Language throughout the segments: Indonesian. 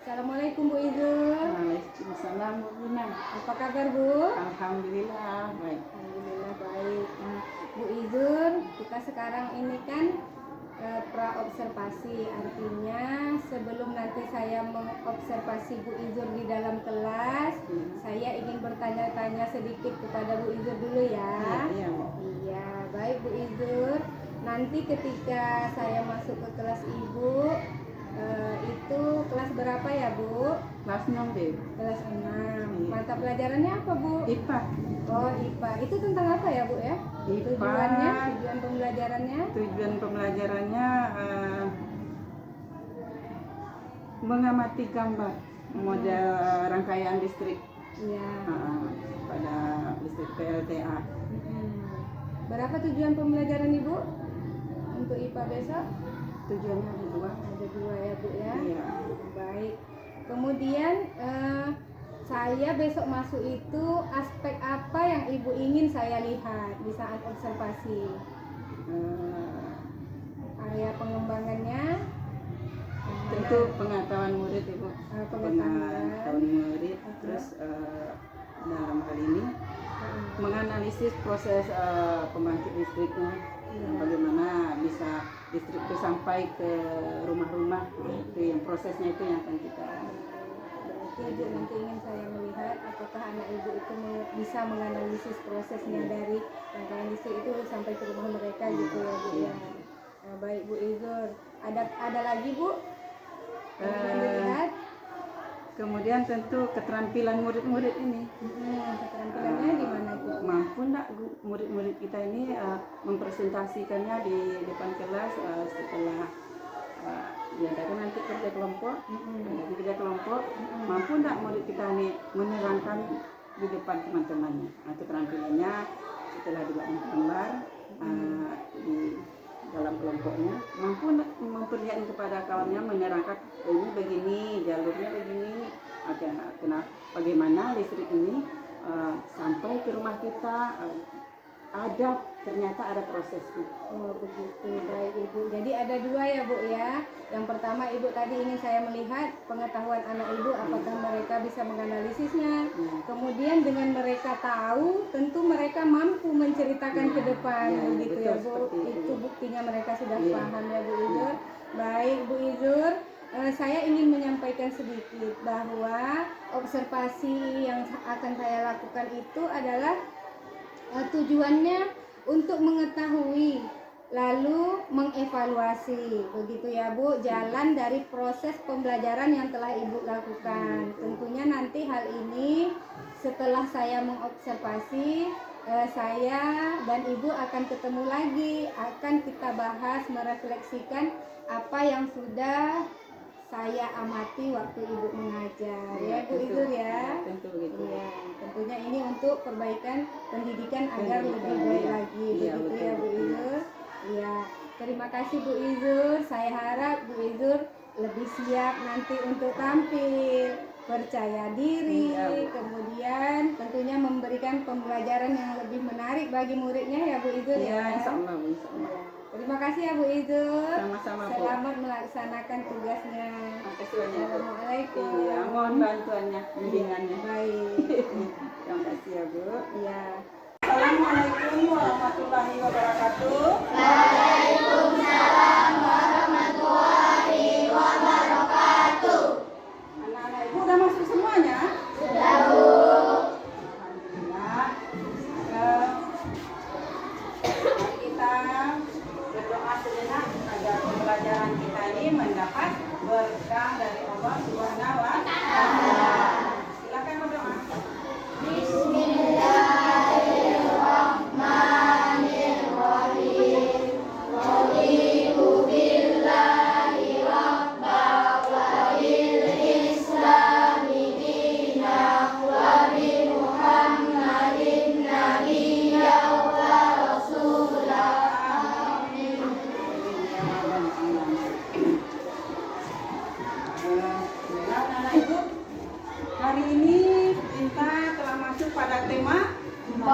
Assalamualaikum Bu Izul. Waalaikumsalam Bu Guna. Apa kabar Bu? Alhamdulillah baik. Alhamdulillah baik. Nah, Bu Izul, kita sekarang ini kan pra-observasi, artinya sebelum nanti saya mengobservasi Bu Izul di dalam kelas, saya ingin bertanya-tanya sedikit kepada Bu Izul dulu ya. Iya. Iya, baik Bu Izul. Nanti ketika saya masuk ke kelas Ibu, itu kelas berapa ya Bu? Kelas 6 deh. Kelas 6. Mata pelajarannya apa Bu? IPA. Oh IPA. Itu tentang apa ya Bu ya? IPA. Tujuan pembelajarannya? Tujuan pembelajarannya mengamati gambar model rangkaian listrik. Iya. Pada listrik PLTA. Berapa tujuan pembelajaran Ibu untuk IPA besok? Tujuannya ada 2. Ada 2 ya Bu ya. Iya. Baik. Kemudian saya besok masuk itu aspek apa yang Ibu ingin saya lihat di saat observasi? Area pengembangannya Tentu pengetahuan murid Ibu. Pengetahuan murid. Terus dalam hal ini menganalisis proses pembangkit listriknya. Bagaimana bisa listrik itu sampai ke rumah-rumah, itu yang prosesnya itu yang akan kita. Berarti Ibu nanti ingin saya melihat apakah anak Ibu itu bisa menganalisis prosesnya dari rangkaian listrik itu sampai ke rumah mereka gitu ya Bu ya. Nah, baik Bu Izul, ada lagi Bu yang dilihat? Kemudian tentu keterampilan murid-murid ini. Keterampilannya di mana Bu? Mampu enggak murid-murid kita ini mempresentasikannya di depan kelas setelah diadakan nanti kerja kelompok. Mampu enggak murid kita ini menerangkan di depan teman-temannya atau keterampilannya setelah dibuat gambar di dalam kelompoknya, mampu memperlihatkan kepada kawannya, menerangkan ini begini, jalurnya begini, bagaimana listrik ini sampai ke rumah kita, ternyata ada prosesnya. Oh begitu, baik Ibu. Jadi ada 2 ya Bu ya. Yang pertama Ibu tadi ingin saya melihat pengetahuan anak Ibu, apakah mereka bisa menganalisisnya. Kemudian dengan mereka tahu, tentu mereka mampu menceritakan ke depan, begitu ya Bu. Itu buktinya mereka sudah paham ya Bu Izul. Baik Bu Izul, saya ingin menyampaikan sedikit bahwa observasi yang akan saya lakukan itu adalah tujuannya untuk mengetahui lalu mengevaluasi, begitu ya Bu, jalan dari proses pembelajaran yang telah Ibu lakukan. Tentunya nanti hal ini setelah saya mengobservasi, saya dan Ibu akan ketemu lagi, akan kita bahas, merefleksikan apa yang sudah saya amati waktu Ibu mengajar ya Bu Izul ya. Tentu begitu. Iya, tentunya ini untuk perbaikan pendidikan agar lebih baik lagi, begitu ya Bu Izul. Iya, terima kasih Bu Izul. Saya harap Bu Izul lebih siap nanti untuk tampil, percaya diri, kemudian tentunya memberikan pembelajaran yang lebih menarik bagi muridnya ya Bu Izul ya. Insya Allah Bu, insya Allah. Terima kasih ya Bu Izul. Sama-sama Bu. Selamat melaksanakan tugasnya. Terima kasih banyak Bu. Assalamualaikum. Iya, mohon bantuannya, bimbingannya. Baik. Terima kasih ya Bu. Iya. Assalamualaikum warahmatullahi wabarakatuh. Waalaikumsalam warahmatullahi wabarakatuh. Anak-anak Ibu udah masuk semuanya? Sudah Bu. Alhamdulillah. Mari kita berdoa sejenak agar pembelajaran kita ini mendapat berkah dari Allah Subhanahu wa Ta'ala. Silakan berdoa. Bismillahirrahmanirrahim. Raditu billahi rabba wa bil islami dina wa bi Muhammadin nabiyya wa rasulah. Anak-anak Ibu, hari ini kita telah masuk pada tema 4.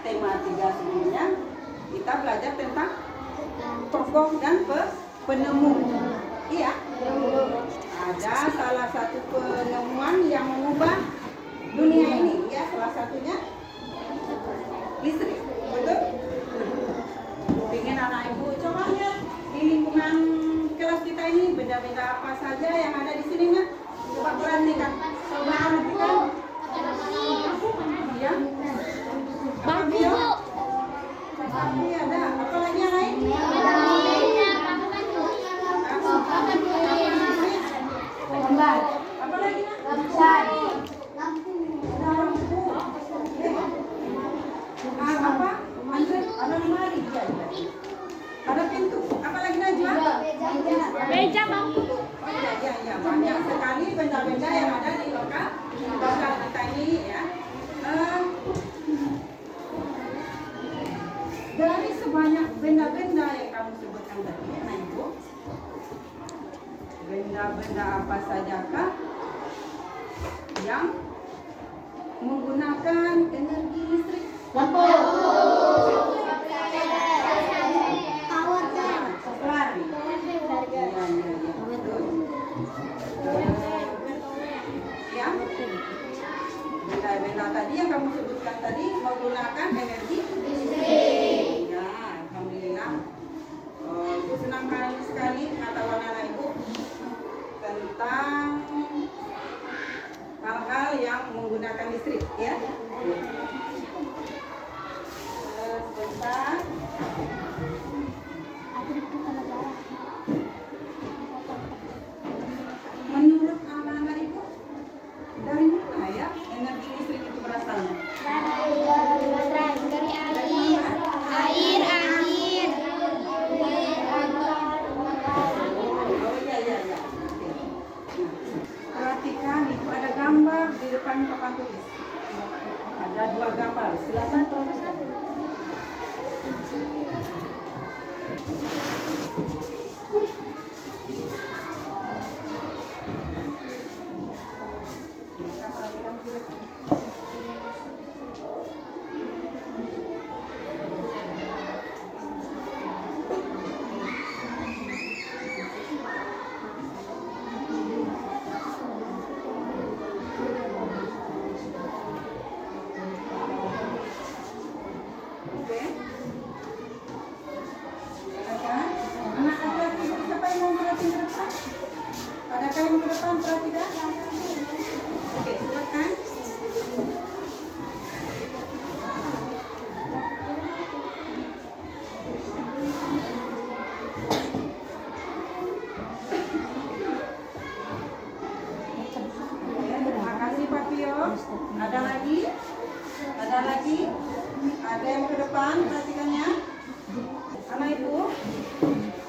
Tema 3 sebelumnya kita belajar tentang tokoh dan penemu. Iya. Ada salah satu penemuan yang mengubah dunia ini, ya, salah satunya listrik, betul? Pengen anak ibu coba lihat di lingkungan kelas kita ini benda-benda apa saja yang ada di sini, Nak? Coba perhatikan, coba perhatikan. Ya. Bangku, Bu. Tapi ada apa lagi yang lain? Gambar. Apa lagi, Nak? Lapisan. Lampu. Apa? Ada lemari, ya. Ada pintu. Apa lagi, Najwa? Meja, bangku. Oh, ya, banyak sekali benda-benda yang ada di lokal kita ini, ya. Dari sebanyak benda-benda yang kamu sebutkan tadi, Anak Ibu, benda-benda apa sajakah yang menggunakan energi listrik? Lampu. Pelari. Iya, betul. Ya, benda-benda tadi yang kamu sebutkan tadi menggunakan energi listrik. Ya, alhamdulillah. Ibu senang sekali pengetahuan anak ibu tentang hal-hal yang menggunakan listrik, ya. Sebentar. Menurut anak-anak ibu, dari mana ya energi listrik itu berasalnya? Dari air, angin. Oh iya. Oke. Perhatikan itu ada gambar di depan papan tulis. Ada 2 gambar. Silakan perhatikan. Oke. Silakan. Anak laki-laki siapa yang mau perhatiin ke depan? Adakah yang ke depan perhatikan? Oke, silakan. Terima kasih Pak Pio. Ada lagi? Ada lagi? Ada yang ke depan perhatikannya? Anak ibu,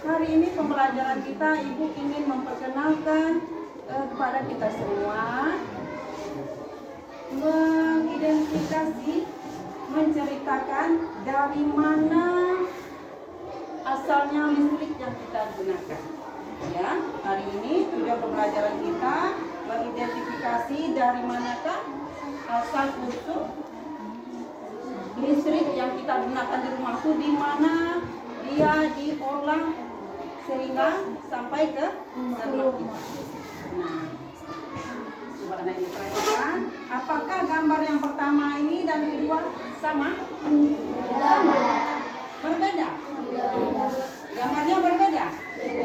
hari ini pembelajaran kita ibu ingin memperkenalkan kepada kita semua, mengidentifikasi, menceritakan dari mana asalnya listrik yang kita gunakan. Ya, hari ini tujuan pembelajaran kita mengidentifikasi dari manakah asal usul listrik yang kita gunakan di rumah itu, di mana dia diolah sehingga sampai ke rumah kita. Nah, coba anak ibu perhatikan, apakah gambar yang pertama ini dan kedua sama? Berbeda? Gambarnya berbeda?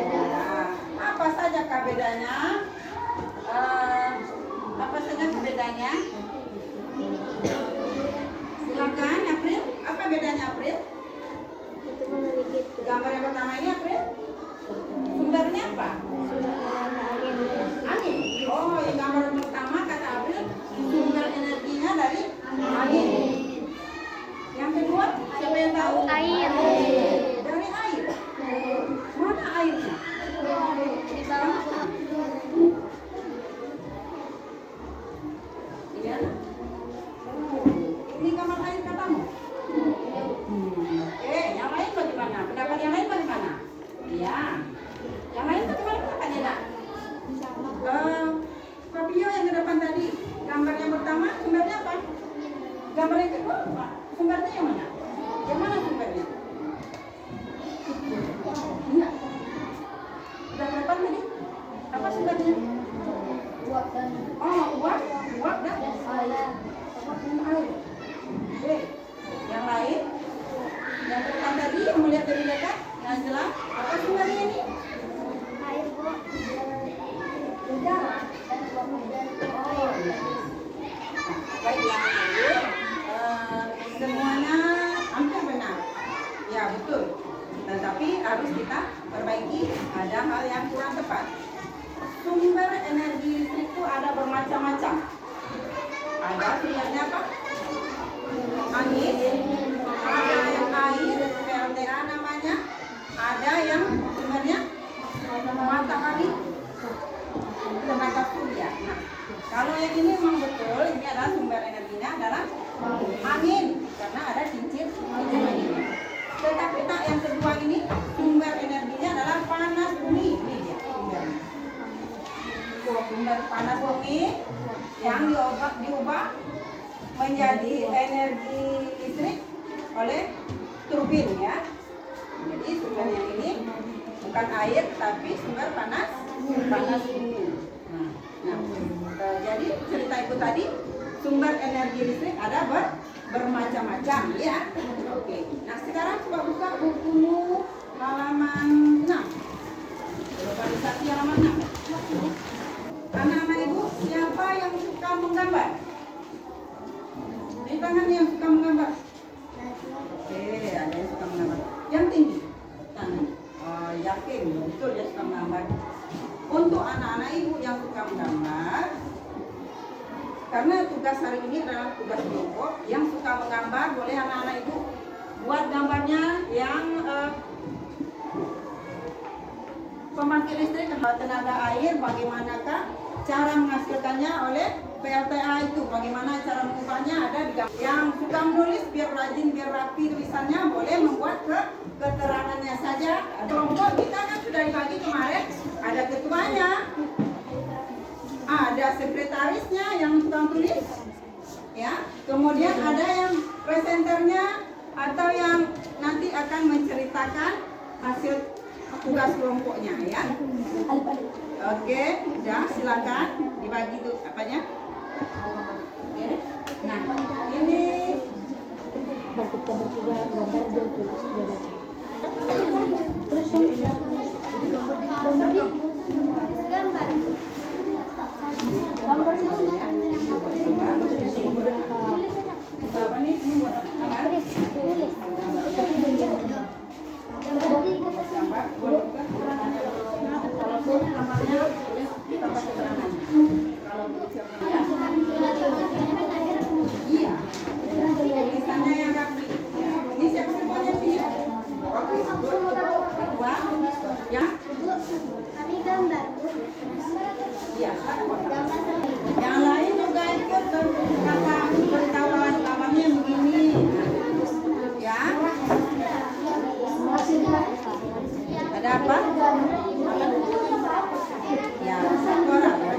Nah, apa sajakah bedanya? Apa saja bedanya? Silakan, April. Apa bedanya, April? Gambar yang pertama ini, April? Sumbernya apa? Angin. Oh, yang gambar yang pertama kata April, sumber energinya dari angin. Yang kedua, siapa yang tahu? Air. Dari air. Mana airnya? Di bawah. Iya. Ini kamar air katamu? Yang lain bagaimana? Pendapat yang lain bagaimana? Iya. Yang lain bagaimana pendapatnya, Nak? Papio yang ke depan tadi, gambar yang pertama sumbernya apa? Gambar yang kedua apa? Sumbernya yang mana? Yang mana sumbernya? Enggak. Udah ke depan tadi? harus kita perbaiki, ada hal yang kurang tepat. Sumber energi listrik itu ada bermacam-macam. Ada sumbernya apa? Angin, ada yang air, PLTA namanya, ada yang sumbernya matahari, tenaga surya. Nah, kalau yang ini memang betul, ini adalah sumber energinya adalah angin, karena ada cincin angin. Tetapi yang kedua ini sumber energinya adalah panas bumi. Ini dia sumbernya. Sumber panas bumi yang diubah menjadi energi listrik oleh turbin ya. Jadi sumber yang ini bukan air tapi sumber panas bumi. Jadi cerita itu tadi sumber energi listrik ada bermacam-macam ya. Oke. Nah sekarang coba buka bukumu halaman 6. Lokalisasi halaman 6. Anak-anak ibu, siapa yang suka menggambar? Di tangan yang suka menggambar. Oke, ada yang suka menggambar. Yang tinggi tangan. Oh, yakin betul dia suka menggambar. Untuk anak-anak ibu yang suka menggambar, karena tugas hari ini adalah tugas kelompok, yang suka menggambar boleh anak-anak ibu buat gambarnya yang pembangkit listrik tenaga air, bagaimanakah cara menghasilkannya oleh PLTA itu, bagaimana cara mengubahnya ada di gambar. Yang suka menulis biar rajin, biar rapi tulisannya, boleh membuat keterangannya saja. Kelompok kita kan sudah dibagi kemarin, ada ketuanya, ada sekretarisnya yang tukang tulis, ya. Kemudian ada yang presenternya atau yang nanti akan menceritakan hasil tugas kelompoknya, ya. Oke, udah silakan dibagi tuh apanya. Oke. Nah, ini iya, tulisannya yang rapi. Ini siapa semuanya sih? Dua, ya? Kami gambar. Iya. Yang lain juga ikut kata beritahu kawan-kawannya begini, ya? Ada apa? Ya, satu orang ya.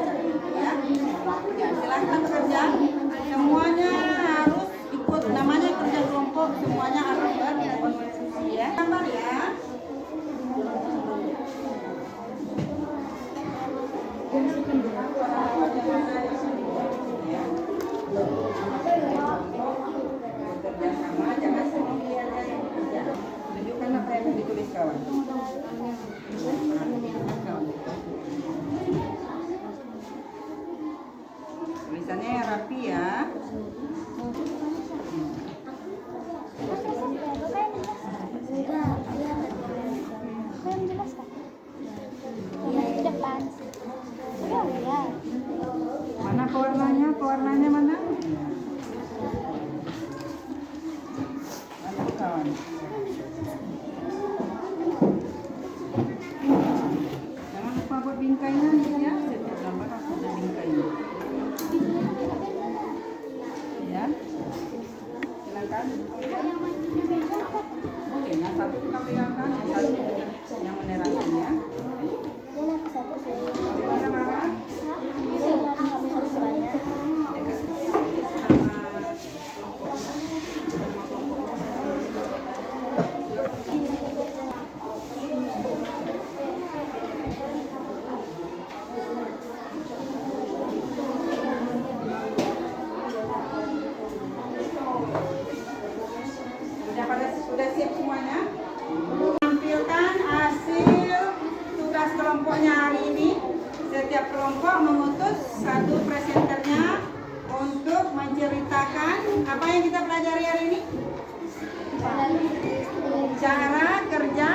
Ya, silahkan kerja. Semuanya harus ikut, namanya kerja kelompok, semuanya harus berkontribusi ya. Gambar ya. Kerjasama, jangan sendirian aja kerja. Tunjukkan apa yang ditulis kawan. Tulisannya yang rapi ya. Mana pewarnanya? Pewarnanya mana? Mana kawan? Jangan lupa buat bingkainya ya. Setiap gambar harus ada bingkainya. Ya. Silakan. Oke, yang satu kita pegangkan, yang satu yang menerangkannya. Bagaimana Mara? Sudah siap semuanya? Tampilkan hasil tugas kelompoknya hari ini. Setiap kelompok mengutus satu presenternya untuk menceritakan apa yang kita pelajari hari ini. Cara kerja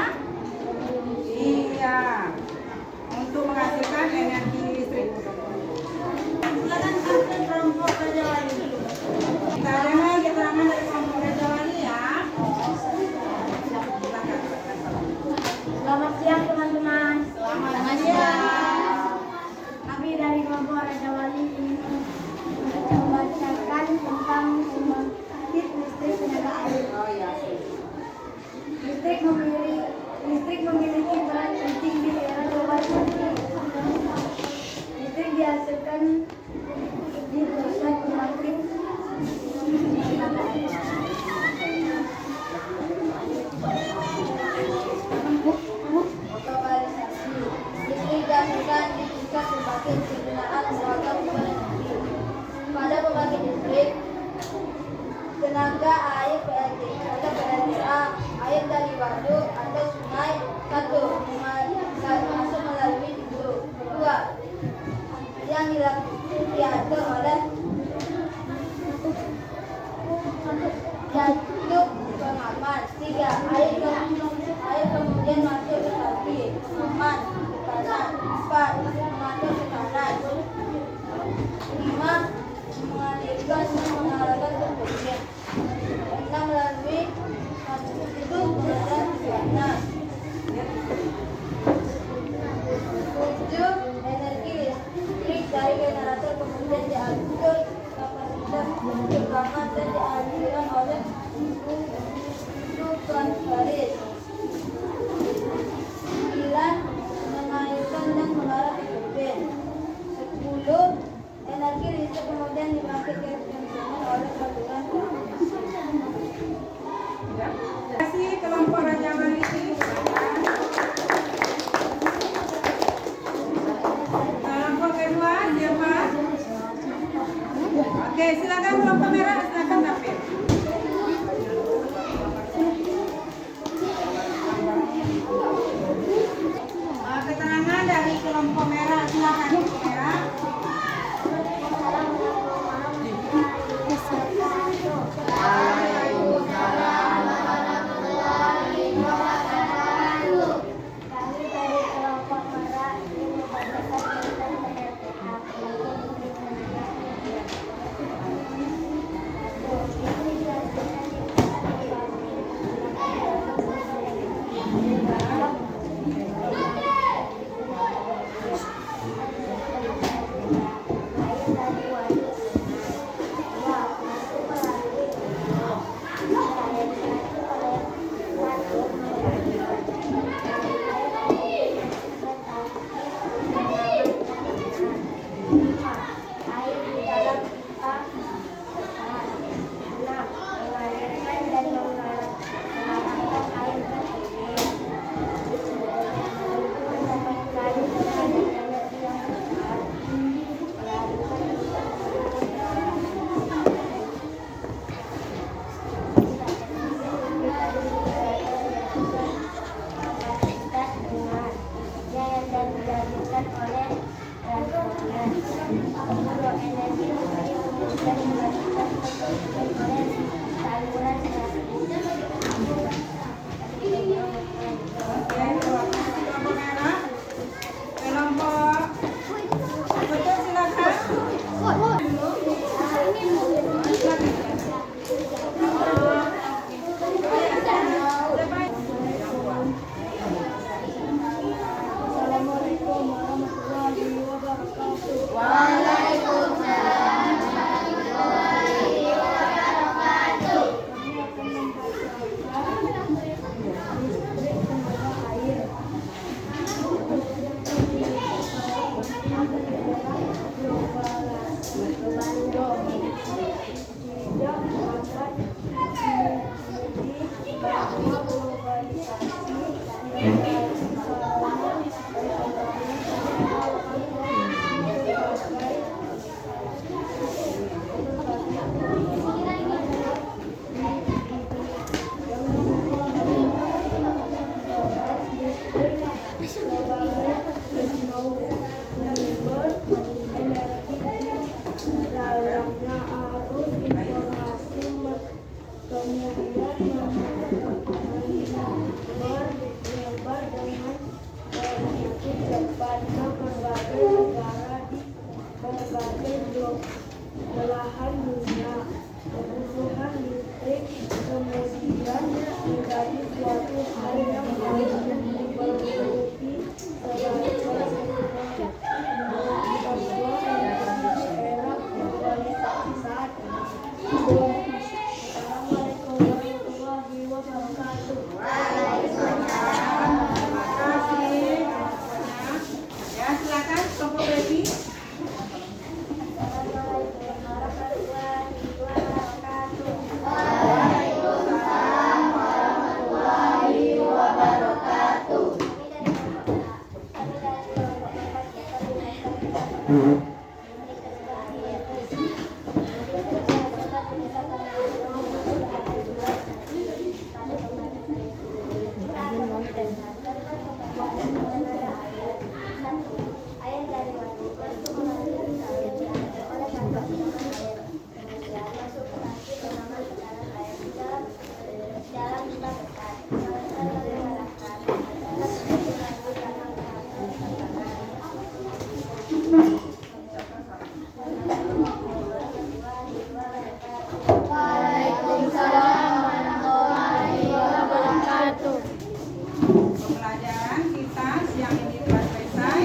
Pembelajaran kita siang ini telah selesai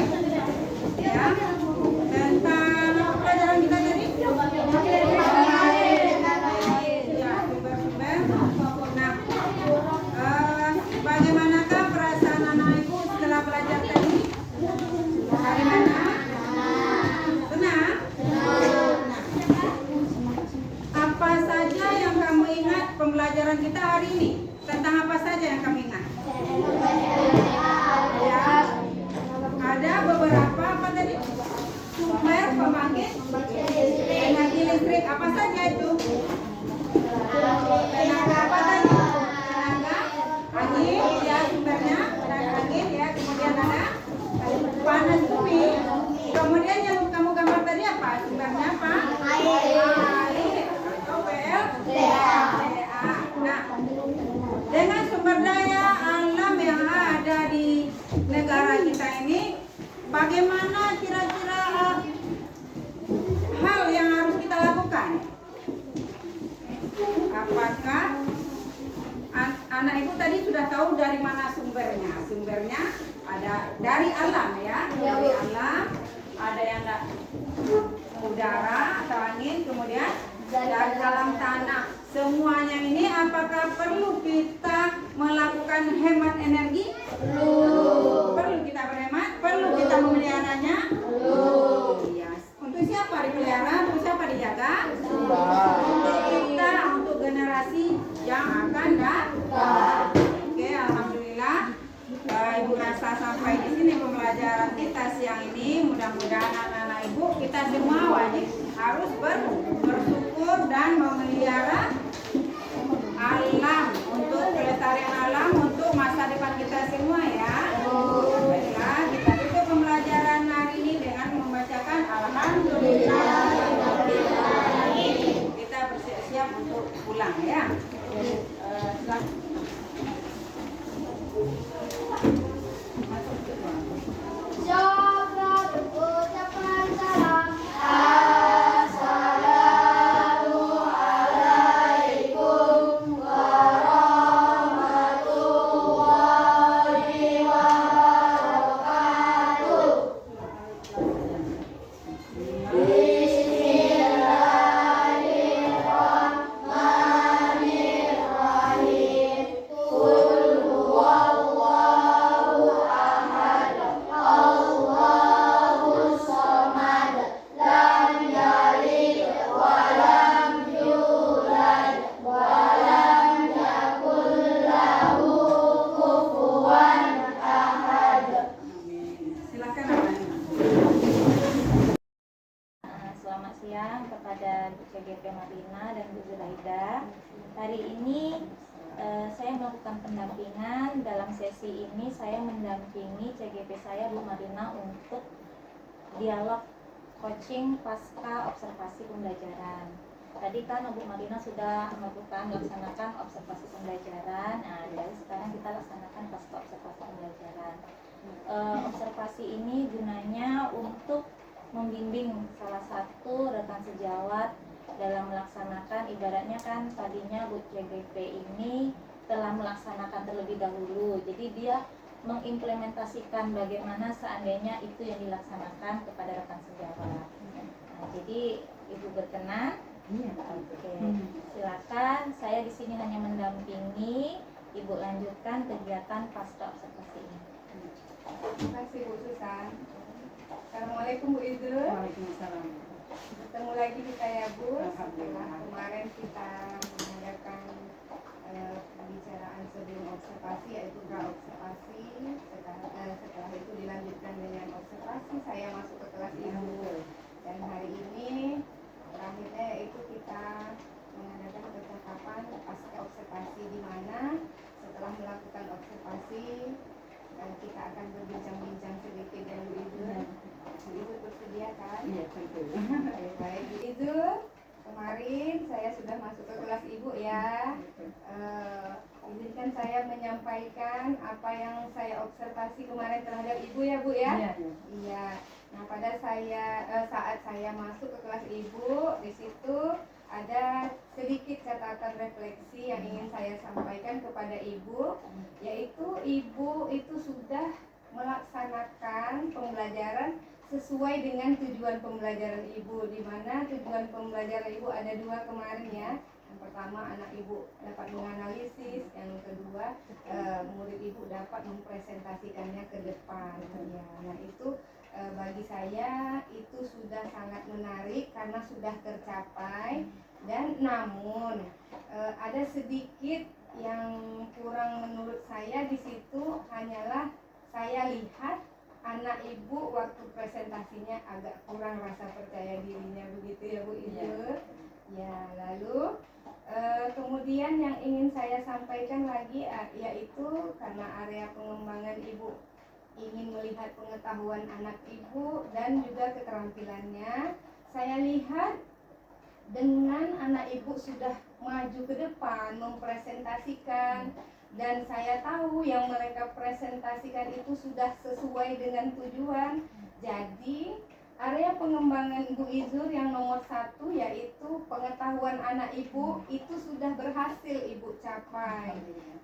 ya, tentang apa pelajaran kita tadi? Ya, sumber-sumber. Nah, bagaimanakah perasaan anak ibu setelah belajar tadi? Bagaimana? Senang? Apa saja yang kamu ingat pembelajaran kita hari ini? Tentang apa saja yang kamu ingat? Ya, ada beberapa apa tadi? Sumber pembangkit energi listrik, apa saja itu? Tenaga apa tadi? Tenaga angin, ya sumbernya tenaga angin ya. Kemudian ada panas bumi. Kemudian yang kamu gambar tadi apa? Sumbernya apa? Air. Atau PLTA. Nah, dengan sumber daya alam yang ada di negara kita ini, bagaimana kira-kira hal yang harus kita lakukan? Apakah anak ibu tadi sudah tahu dari mana sumbernya? Sumbernya ada dari alam ya, dari alam. Ada yang udara atau angin, kemudian dari dalam tanah. Semuanya ini apakah perlu kita melakukan hemat energi? Perlu kita berhemat? Perlu kita memeliharanya? Iya. Untuk siapa dipelihara? Untuk siapa dijaga? Untuk kita, untuk generasi yang akan datang. Oke, alhamdulillah. Ibu rasa sampai di sini pembelajaran kita siang ini. Mudah-mudahan anak-anak ibu kita semua wajib harus bersyukur dan memelihara alam, untuk pelestarian alam, untuk masa depan kita semua ya. Baiklah, kita tutup pembelajaran hari ini dengan membacakan alhamdulillah. Kita bersiap-siap untuk pulang ya. Jaga ucapan salam. Selamat siang kepada Bu CGP Marlina dan Bu Zulaida. Hari ini saya melakukan pendampingan. Dalam sesi ini saya mendampingi CGP saya Bu Marlina untuk dialog coaching pasca observasi pembelajaran. Tadi kan Bu Marlina sudah melaksanakan observasi pembelajaran. Nah, dari sekarang kita laksanakan pasca observasi pembelajaran. Observasi ini gunanya untuk membimbing salah satu rekan sejawat dalam melaksanakan, ibaratnya kan tadinya Bu CGP ini telah melaksanakan terlebih dahulu, jadi dia mengimplementasikan bagaimana seandainya itu yang dilaksanakan kepada rekan sejawat. Nah, jadi Ibu berkenan? Iya. Oke, silakan. Saya di sini hanya mendampingi. Ibu lanjutkan kegiatan pasca observasi ini. Terima kasih Bu Susan. Assalamualaikum Bu Izu. Waalaikumsalam. Ketemu lagi kita ya Bu. Alhamdulillah. Setelah kemarin kita mengadakan pembicaraan sebelum observasi, yaitu pra-observasi. Setelah itu dilanjutkan dengan observasi. Saya masuk ke kelas Ibu refleksi. Kita akan berbincang-bincang sedikit ya Bu Izu. Bu Izu bersedia kan? Iya, tentu. Baik Bu Izu, kemarin saya sudah masuk ke kelas Ibu ya. Izinkan saya menyampaikan apa yang saya observasi kemarin terhadap Ibu ya Bu ya. Iya. Iya. Nah pada saat saya masuk ke kelas Ibu, di situ ada sedikit catatan refleksi yang ingin saya sampaikan kepada Ibu, yaitu Ibu itu sudah melaksanakan pembelajaran sesuai dengan tujuan pembelajaran Ibu, di mana tujuan pembelajaran Ibu ada 2 kemarin ya. Yang pertama anak Ibu dapat menganalisis, yang kedua murid Ibu dapat mempresentasikannya ke depan. Ya, nah itu bagi saya itu sudah sangat menarik karena sudah tercapai, dan namun ada sedikit yang kurang menurut saya di situ hanyalah saya lihat anak Ibu waktu presentasinya agak kurang rasa percaya dirinya, begitu ya Bu Ibu. Ya, lalu kemudian yang ingin saya sampaikan lagi yaitu karena area pengembangan Ibu ingin melihat pengetahuan anak Ibu dan juga keterampilannya, saya lihat dengan anak Ibu sudah maju ke depan mempresentasikan, dan saya tahu yang mereka presentasikan itu sudah sesuai dengan tujuan. Jadi area pengembangan Bu Izur yang nomor 1 yaitu pengetahuan anak Ibu itu sudah berhasil Ibu capai.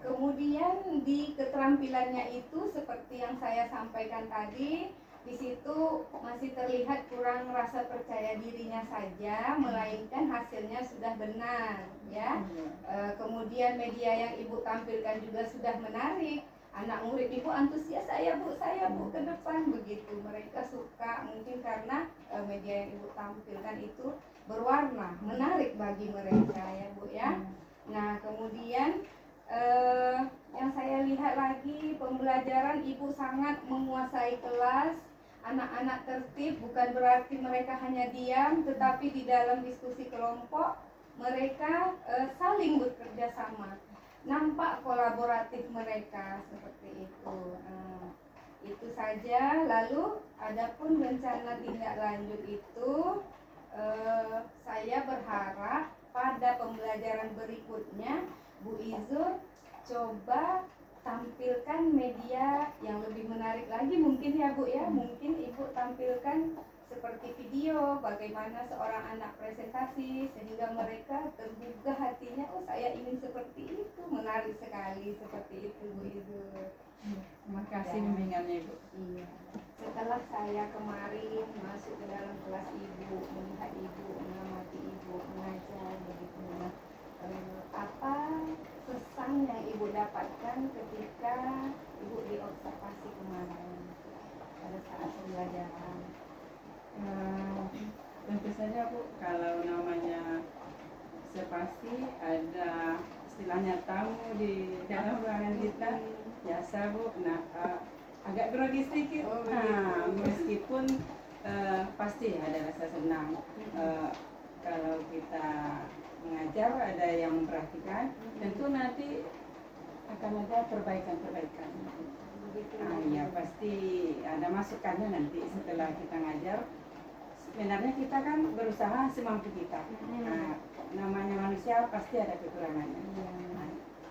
Kemudian di keterampilannya itu seperti yang saya sampaikan tadi, di situ masih terlihat kurang rasa percaya dirinya saja, melainkan hasilnya sudah benar ya. Kemudian media yang Ibu tampilkan juga sudah menarik. Anak murid Ibu antusias, saya bu ke depan, begitu. Mereka suka mungkin karena media yang Ibu tampilkan itu berwarna, menarik bagi mereka ya Bu ya. Nah kemudian yang saya lihat lagi pembelajaran Ibu sangat menguasai kelas. Anak-anak tertib, bukan berarti mereka hanya diam, tetapi di dalam diskusi kelompok mereka saling bekerja sama. Nampak kolaboratif mereka seperti itu. Itu saja. Lalu adapun rencana tindak lanjut itu saya berharap pada pembelajaran berikutnya Bu Izur coba tampilkan media yang lebih menarik lagi mungkin ya Bu ya. Mungkin Ibu tampilkan seperti video bagaimana seorang anak presentasi sehingga mereka tergugah hatinya, oh saya ingin seperti itu, menarik sekali seperti itu Bu Izur. Terima kasih bimbingannya Ibu. Iya. Setelah saya kemarin masuk ke dalam kelas Ibu, melihat Ibu, mengamati Ibu mengajar begitu, apa pesan yang Ibu dapatkan ketika Ibu diobservasi kemarin pada saat pembelajaran? Tentu saja Bu, kalau namanya observasi ada istilahnya tamu di dalam ruangan kita, biasa Bu. Nah, agak grogi sedikit. Meskipun pasti ada rasa senang. Kalau kita mengajar ada yang memperhatikan, tentu nanti akan ada perbaikan-perbaikan. Ya pasti ada masukannya nanti setelah kita ngajar. Sebenarnya kita kan berusaha semampu kita. Namanya manusia pasti ada kekurangannya.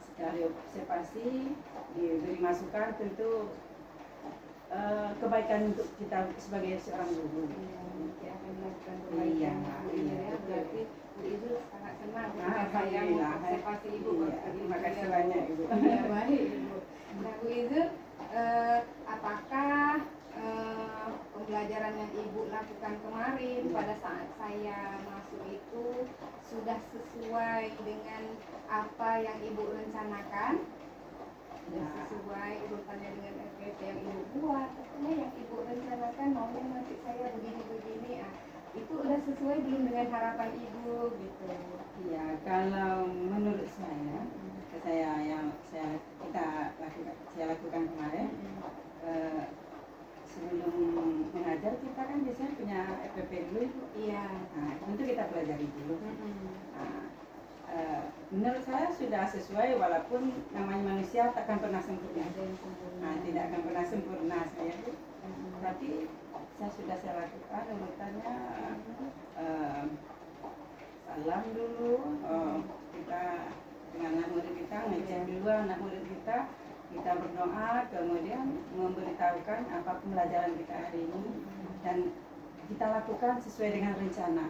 Sekali observasi, diberi masukan, tentu kebaikan untuk kita sebagai seorang guru. Iya, berarti Bu Ibu sangat senang ketika saya Alhamdulillah. mengobservasi Ibu. Terima kasih banyak Ibu. Ya, baik Ibu. Nah Bu Ibu, apakah pembelajaran yang Ibu lakukan kemarin pada saat saya masuk itu sudah sesuai dengan apa yang Ibu rencanakan? Sudah sesuai urutannya dengan FPP yang Ibu buat? Katanya yang Ibu rencanakan maunya nanti saya begini-begini, itu udah sesuai belum dengan harapan Ibu gitu? Ya, kalau menurut saya lakukan kemarin, sebelum mengajar kita kan biasanya punya FPP dulu Ibu. Iya. Nah, tentu kita pelajari dulu. menurut saya sudah sesuai, walaupun namanya manusia takkan pernah sempurna. Ada yang sempurna. Nah, tidak akan pernah sempurna saya Bu. Tapi saya lakukan urutannya, salam dulu, kita dengan anak murid kita ngecek dulu anak murid kita berdoa, kemudian memberitahukan apa pembelajaran kita hari ini dan kita lakukan sesuai dengan rencana.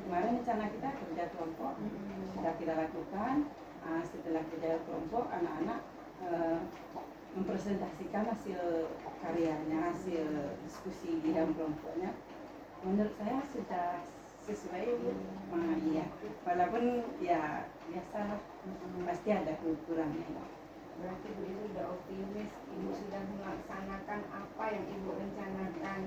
Kemarin rencana kita kerja kelompok sudah kita lakukan. Setelah kerja kelompok, anak-anak mempresentasikan hasil karyanya, hasil diskusi di dalam kelompoknya. Menurut saya sudah sesuai. Iya, walaupun ya biasa pasti ada kekurangannya. Berarti Bu Ibu sudah optimis, Ibu sudah melaksanakan apa yang Ibu rencanakan,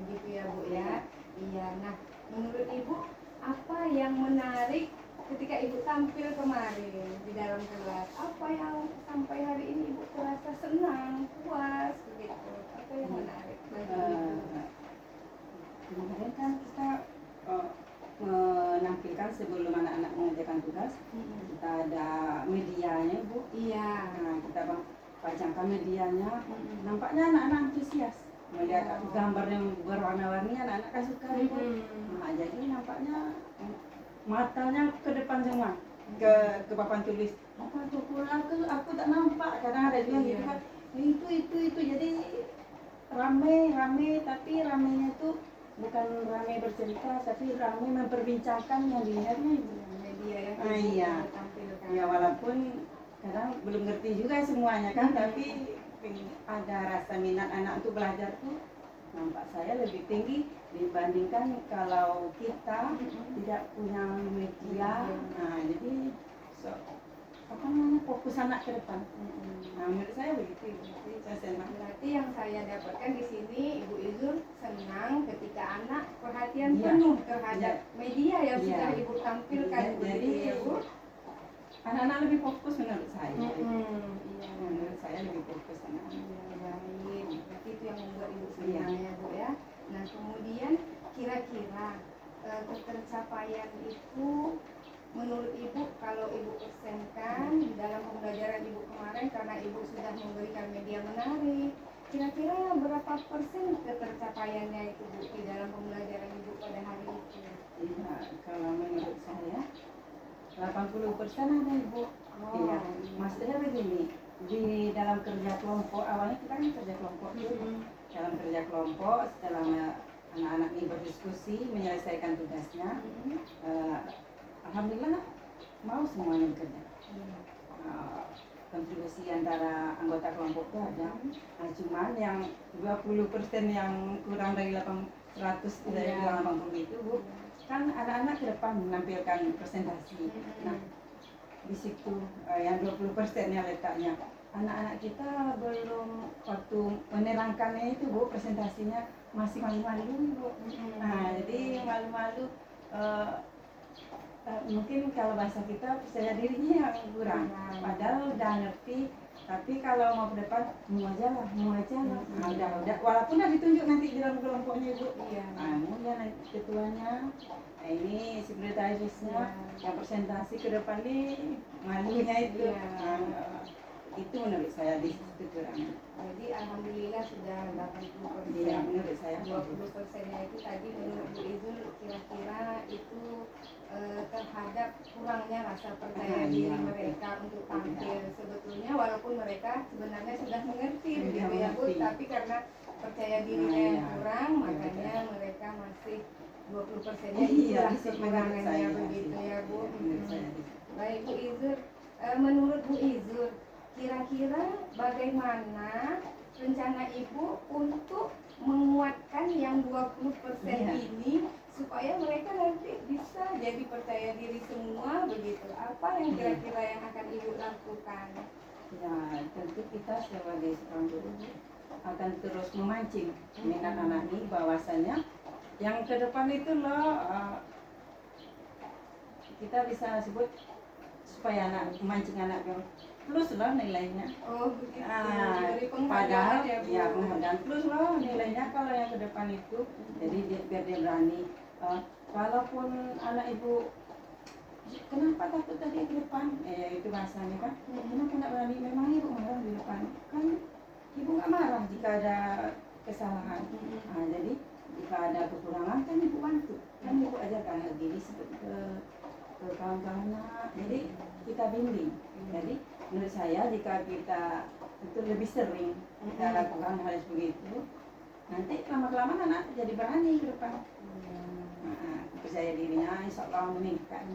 begitu ya Bu ya? Iya. Nah, menurut Ibu apa yang menarik ketika Ibu tampil kemarin di dalam kelas? Apa yang sampai hari ini Ibu terasa senang, puas, begitu? Apa yang menarik bagi Ibu? Kemarin kan kita menampilkan sebelum anak-anak mengerjakan tugas, kita ada medianya Bu. Iya. Nah, kita pajangkan medianya. Nampaknya anak-anak antusias melihat gambar yang berwarna-warni, anak-anak kan suka Bu. Nah, jadi nampaknya matanya ke depan semua, ke papan tulis. Apa tuh kurang, aku tak nampak. Kadang ada juga gitu kan, itu jadi rame, tapi ramenya tuh bukan ramai bercerita, tapi ramai memperbincangkan yang dilihatnya Ibu. Media yang Iya. Ibu tampilkan. Ya, walaupun kadang belum ngerti juga semuanya kan, tapi ada rasa minat anak untuk belajar tuh nampak saya lebih tinggi dibandingkan kalau kita tidak punya media. Nah, jadi fokus anak ke depan. Nah, menurut saya begitu. Jadi saya senang. Berarti yang saya dapatkan di sini, Ibu Izur senang ketika anak perhatian Iya. penuh terhadap Iya. media yang Iya. sudah Ibu tampilkan, Iya, begitu jadi ya Bu? anak-anak lebih fokus menurut saya. Iya. Menurut saya lebih fokus anak-anak. Iya, baik. Berarti itu yang membuat Ibu Iya. senang ya Bu ya. Nah, kemudian kira-kira ketercapaian itu menurut Ibu, kalau Ibu persenkan di dalam pembelajaran Ibu kemarin, karena Ibu sudah memberikan media menarik, kira-kira berapa persen ketercapaiannya itu Bu di dalam pembelajaran Ibu pada hari itu? Iya, kalau menurut saya 80% ada Ibu. Iya, maksudnya begini, di dalam kerja kelompok, awalnya kita kan kerja kelompok dulu. Dalam kerja kelompok, setelah anak-anak ini berdiskusi, menyelesaikan tugasnya, alhamdulillah mau semuanya bekerja. Kontribusi antara anggota kelompok itu ada. Nah, cuman yang 20% yang kurang dari 100 dari 80 itu Bu, kan anak-anak ke depan menampilkan presentasi. Nah, di situ yang 20%-nya letaknya. Anak-anak kita belum, waktu menerangkannya itu Bu, presentasinya masih malu-malu Bu. Nah, jadi malu-malu, mungkin kalau bahasa kita percaya dirinya yang kurang. Padahal udah ngerti, tapi kalau mau ke depan mau aja lah. Nah, udah walaupun udah ditunjuk nanti di dalam kelompoknya Bu. Mau ya nanti ketuanya. Nah, ini sekretarisnya yang presentasi ke depan nih, malunya itu. Itu menurut saya di kekurangan. Jadi alhamdulillah sudah 80%. Iya, menurut saya 20%-nya itu tadi menurut Bu Izul kira-kira itu terhadap kurangnya rasa percaya diri mereka untuk tampil. Sebetulnya walaupun mereka sebenarnya sudah mengerti begitu ya Bu, tapi karena percaya dirinya yang kurang, makanya mereka masih 20%-nya itulah kekurangannya begitu ya Bu. Baik Bu Izul, menurut Bu Izul, kira-kira bagaimana rencana Ibu untuk menguatkan yang 20% ini supaya mereka nanti bisa jadi percaya diri semua begitu? Apa yang kira-kira yang akan Ibu lakukan? Ya, tentu kita sebagai seorang guru akan terus memancing minat anak ini, bahwasannya yang ke depan itu loh, kita bisa sebut supaya memancing anak yang plus loh nilainya. Oh begitu. Dari Padahal ya Bu. ya penghargaan plus loh nilainya kalau yang ke depan itu. Jadi biar dia berani. Walaupun anak Ibu kenapa takut tadi ke depan? Itu bahasanya kan. Kenapa nggak berani? Memang ibu marah di depan. Kan ibu nggak marah jika ada kesalahan. Jadi jika ada kekurangan kan ibu bantu. Kan ibu ajarkan diri seperti ke kawan-kawan. Jadi kita bimbing. Jadi menurut saya jika kita itu lebih sering kita lakukan hal begitu, nanti lama-kelamaan anak jadi berani ke depan. Percaya dirinya insya Allah meningkat.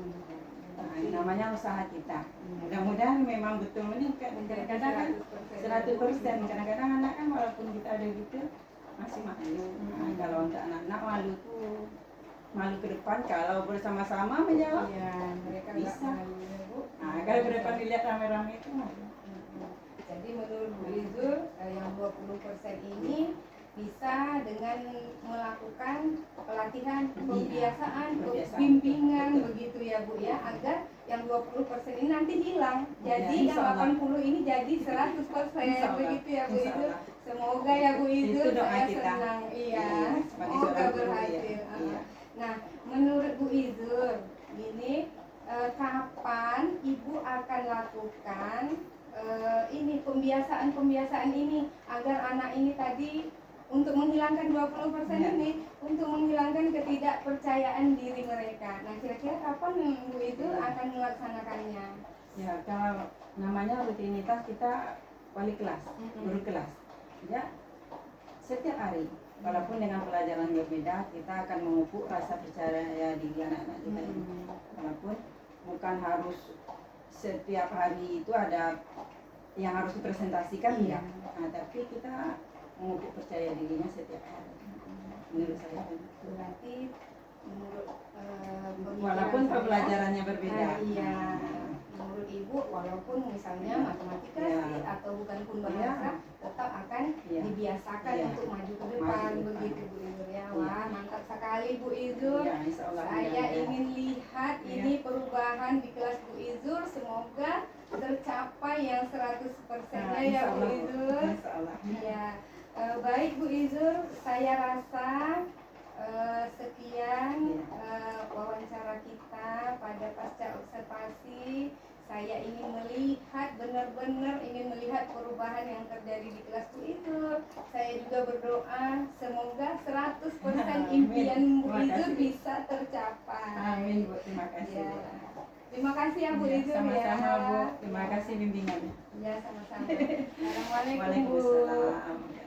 Ini namanya usaha kita. Mudah-mudahan memang betul meningkat. Kadang-kadang kan 100%. Kadang-kadang anak kan walaupun kita ada gitu masih malu. Kalau untuk anak-anak malu tuh malu ke depan. Kalau bersama-sama menjawab mereka bisa. nggak malu ya, Bu. Kalau ke depan dilihat rame-rame itu malu. Jadi menurut Bu Izur yang 20% ini bisa dengan melakukan pelatihan, pembiasaan, bimbingan begitu ya Bu ya, agar yang 20% ini nanti hilang. Jadi yang 80 ini jadi 100% begitu ya Bu Izur. Semoga ya Bu Izur, saya senang. Iya, semoga berhasil. Nah, menurut Bu Izur, ini kapan Ibu akan lakukan ini pembiasaan ini agar anak ini tadi untuk menghilangkan 20% ini, untuk menghilangkan ketidakpercayaan diri mereka. Nah, kira-kira kapan Bu itu akan melaksanakannya? Ya, kalau namanya rutinitas kita wali kelas, guru kelas. Ya, setiap hari, walaupun dengan pelajaran yang berbeda, kita akan memupuk rasa percaya diri anak-anak kita ini. Walaupun bukan harus setiap hari itu ada yang harus dipresentasikan, ya. Nah, tapi kita memupuk percaya dirinya setiap hari. Menurut saya Berarti menurut walaupun pemikiran pembelajarannya berbeda. Iya. Menurut Ibu walaupun misalnya matematika atau bukan pun bahasa tetap akan dibiasakan untuk maju ke depan begitu Bu Izur ya. Wah, mantap sekali Bu Izur. Saya ingin lihat ini perubahan di kelas Bu Izur, semoga tercapai yang 100%-nya ya Bu Izur. Ya. Baik Bu Izur, saya rasa sekian wawancara kita pada pasca observasi. Saya ingin melihat, benar-benar ingin melihat perubahan yang terjadi di kelas Bu Izur. Saya juga berdoa semoga 100% impian Bu Izur bisa tercapai. Amin Bu, terima kasih. Ya. Terima kasih ya Bu Izur ya. Sama-sama Bu, terima kasih bimbingannya. Ya, sama-sama. Assalamualaikum Bu. Waalaikumsalam.